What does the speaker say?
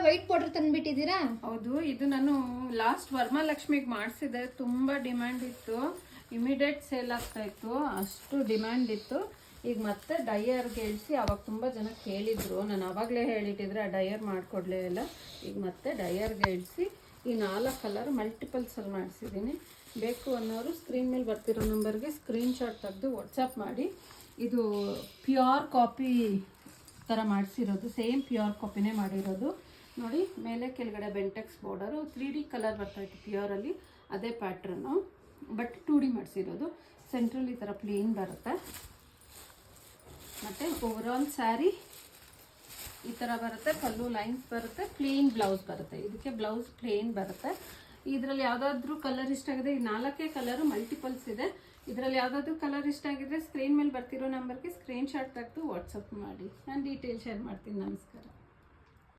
White border ತಂದ್ಬಿಟ್ಟಿದ್ದೀರಾ? ಹೌದು, ಇದು ನಾನು ಲಾಸ್ಟ್ ವರಮಹಾಲಕ್ಷ್ಮಿಗೆ ಮಾಡಿಸಿದೆ. ತುಂಬ ಡಿಮ್ಯಾಂಡ್ ಇತ್ತು, ಇಮಿಡಿಯೇಟ್ ಸೇಲ್ ಆಗ್ತಾ ಇತ್ತು, ಅಷ್ಟು ಡಿಮ್ಯಾಂಡ್ ಇತ್ತು. ಈಗ ಮತ್ತೆ ಡೈಯರ್ಗೆ ಇಳಿಸಿ, ಅವಾಗ ತುಂಬ ಜನ ಕೇಳಿದ್ರು, ನಾನು ಆವಾಗಲೇ ಹೇಳಿಟ್ಟಿದ್ರೆ ಆ ಡೈಯರ್ ಮಾಡಿಕೊಡ್ಲೇ ಇಲ್ಲ. ಈಗ ಮತ್ತೆ ಡೈಯರ್ಗೆ ಇಳಿಸಿ ಈ 4 ಕಲರ್ ಮಲ್ಟಿಪಲ್ಸಲ್ಲಿ ಮಾಡಿಸಿದ್ದೀನಿ. ಬೇಕು ಅನ್ನೋರು ಸ್ಕ್ರೀನ್ ಮೇಲೆ ಬರ್ತಿರೋ ನಂಬರ್ಗೆ ಸ್ಕ್ರೀನ್ಶಾಟ್ ತೆಗೆದು ವಾಟ್ಸಪ್ ಮಾಡಿ. ಇದು ಪ್ಯೂರ್ ಕಾಪಿ ಥರ ಮಾಡಿಸಿರೋದು, ಸೇಮ್ ಪ್ಯೂರ್ ಕಾಪಿನೇ ಮಾಡಿರೋದು ನೋಡಿ. ಮೇಲೆ ಕೆಳಗಡೆ ಬೆಂಟೆಕ್ಸ್ ಬಾರ್ಡರು 3D ಕಲರ್ ಬರ್ತಾಯಿತ್ತು ಪ್ಯೂರಲ್ಲಿ, ಅದೇ ಪ್ಯಾಟ್ರನ್ನು, ಬಟ್ 2D ಮಾಡಿಸಿರೋದು. ಸೆಂಟ್ರಲ್ಲಿ ಈ ಥರ ಪ್ಲೇನ್ ಬರುತ್ತೆ. ಮತ್ತು ಓವರಾಲ್ ಸ್ಯಾರಿ ಈ ಥರ ಬರುತ್ತೆ, ಪಲ್ಲು ಲೈನ್ಸ್ ಬರುತ್ತೆ, ಪ್ಲೇನ್ ಬ್ಲೌಸ್ ಬರುತ್ತೆ. ಇದಕ್ಕೆ ಬ್ಲೌಸ್ ಪ್ಲೇನ್ ಬರುತ್ತೆ. ಇದರಲ್ಲಿ ಯಾವುದಾದ್ರೂ ಕಲರ್ ಇಷ್ಟ ಆಗಿದೆ, ಈ 4 ಕಲರು ಮಲ್ಟಿಪಲ್ಸ್ ಇದೆ. ಇದರಲ್ಲಿ ಯಾವುದಾದ್ರೂ ಕಲರ್ ಇಷ್ಟ ಆಗಿದ್ರೆ ಸ್ಕ್ರೀನ್ ಮೇಲೆ ಬರ್ತಿರೋ ನಂಬರ್ಗೆ ಸ್ಕ್ರೀನ್ಶಾಟ್ ತೆಗೆದು ವಾಟ್ಸಪ್ ಮಾಡಿ, ನಾನು ಡೀಟೇಲ್ ಶೇರ್ ಮಾಡ್ತೀನಿ. ನಮಸ್ಕಾರ.